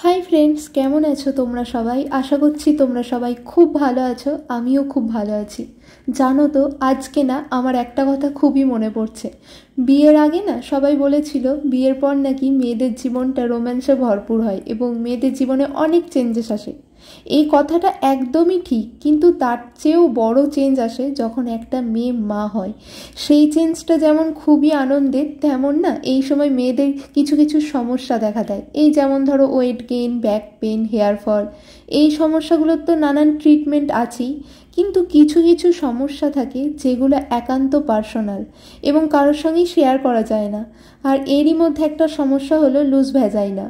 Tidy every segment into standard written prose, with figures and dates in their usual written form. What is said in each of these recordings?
Hi friends केमन आछो तोमरा सबाई आशा करछि तोमरा सबाई खूब भालो आछो आमिओ खूब भालो आछि। जानो तो आज के ना आमार एकटा कथा खूबई मने पड़छे। बियेर आगे ना सबाई बोलेछिलो बियेर पर नाकि मेयेदेर जीवनटा रोमांसे भरपुर हय एबं मेयेदेर जीवने अनेक चेंजेस आसे। এই কথাটা একদমই ঠিক, কিন্তু তার চেয়েও বড় চেঞ্জ আসে যখন একটা মেয়ে মা হয়। সেই চেঞ্জটা যেমন খুবই আনন্দের, তেমন না এই সময় মেয়েদের কিছু কিছু সমস্যা দেখা দেয়। এই যেমন ধরো weight gain, back pain, hair fall, এই সমস্যাগুলোর তো নানান ট্রিটমেন্ট আছেই, কিন্তু কিছু কিছু সমস্যা থাকে যেগুলো একান্ত পার্সোনাল এবং কারোর সঙ্গেই শেয়ার করা যায় না। আর এরই মধ্যে একটা সমস্যা হলো লুজ ভ্যাজাইনা।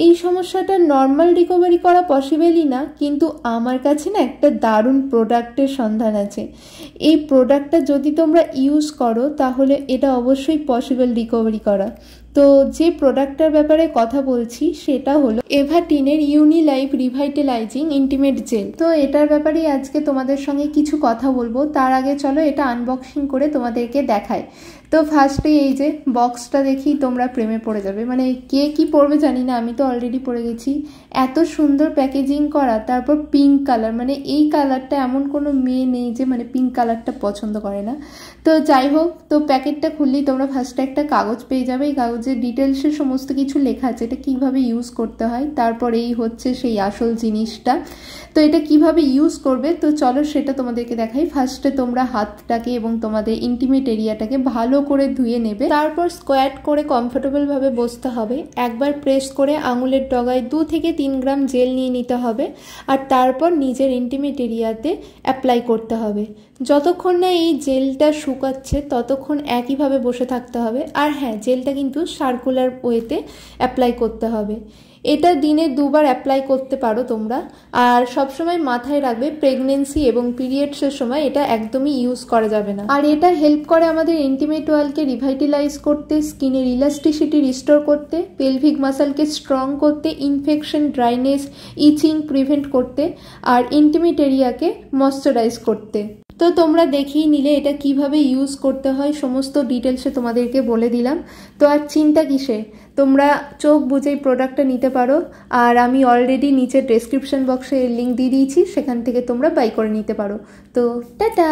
এই সমস্যাটা নর্মাল রিকভারি করা পসিবলই না, কিন্তু আমার কাছে না একটা দারুণ প্রোডাক্টের সন্ধান আছে। এই প্রোডাক্টটা যদি তোমরা ইউজ করো তাহলে এটা অবশ্যই পসিবল রিকভারি করা। তো যে প্রোডাক্টটার ব্যাপারে কথা বলছি সেটা হলো এভাটিনের ইউনিলাইফ রিভাইটালাইজিং ইন্টিমেট জেল। তো এটার ব্যাপারেই আজকে তোমাদের সঙ্গে কিছু কথা বলবো। তার আগে চলো এটা আনবক্সিং করে তোমাদেরকে দেখাই। তো ফার্স্টে এই যে বক্সটা দেখি তোমরা প্রেমে পড়ে যাবে, মানে কে কি পড়বে জানি না, আমি তো অলরেডি পড়ে গেছি। এত সুন্দর প্যাকেজিং করা, তারপর পিঙ্ক কালার, মানে এই কালারটা এমন কোনো মেয়ে নেই যে মানে পিঙ্ক কালারটা পছন্দ করে না। তো যাই হোক, তো প্যাকেটটা খুললেই তোমরা ফার্স্টে একটা কাগজ পেয়ে যাবে। এই কাগজের ডিটেলসে সমস্ত কিছু লেখা আছে, এটা কিভাবে ইউজ করতে হয়। তারপর এই হচ্ছে সেই আসল জিনিসটা। তো এটা কিভাবে ইউজ করবে তো চলো সেটা তোমাদেরকে দেখাই। ফার্স্টে তোমরা হাতটাকে এবং তোমাদের ইন্টিমেট এরিয়াটাকে ভালো করে ধুয়ে নেবে। তারপর স্কোয়াট করে কমফোর্টেবল ভাবে বসতে হবে। একবার প্রেস করে আঙুলের ডগায় 2 থেকে 3 গ্রাম জেল নিয়ে নিতে হবে, আর তারপর নিজের ইন্টিমেট এরিয়াতে অ্যাপ্লাই করতে হবে। যতক্ষণ না এই জেলটা শুকাচ্ছে ততক্ষণ একইভাবে বসে থাকতে হবে। আর হ্যাঁ, জেলটা কিন্তু সার্কুলার ওয়েতে অ্যাপ্লাই করতে হবে। এটা দিনে 2 বার অ্যাপ্লাই করতে পারো তোমরা। আর সবসময় মাথায় রাখবে প্রেগনেন্সি এবং পিরিয়ডসের সময় এটা একদমই ইউজ করা যাবে না। আর এটা হেল্প করে আমাদের ইন্টিমেট ওয়ালকে রিভাইটালাইজ করতে, স্কিনের ইলাস্টিসিটি রিস্টোর করতে, পেলভিক মাসলকে স্ট্রং করতে, ইনফেকশন, ড্রাইনেস, ইচিং প্রিভেন্ট করতে, আর ইন্টিমেট এরিয়াকে ময়শ্চারাইজ করতে। তো তোমরা দেখিয়ে নিলে এটা কিভাবে ইউজ করতে হয়, সমস্ত ডিটেলসে তোমাদেরকে বলে দিলাম। তো আর চিন্তা কিসে, তোমরা চোখ বুঝেই প্রোডাক্টটা নিতে পারো। আর আমি অলরেডি নিচে ডেসক্রিপশন বক্সে লিঙ্ক দিয়ে দিয়েছি, সেখান থেকে তোমরা বাই করে নিতে পারো। তো টাটা।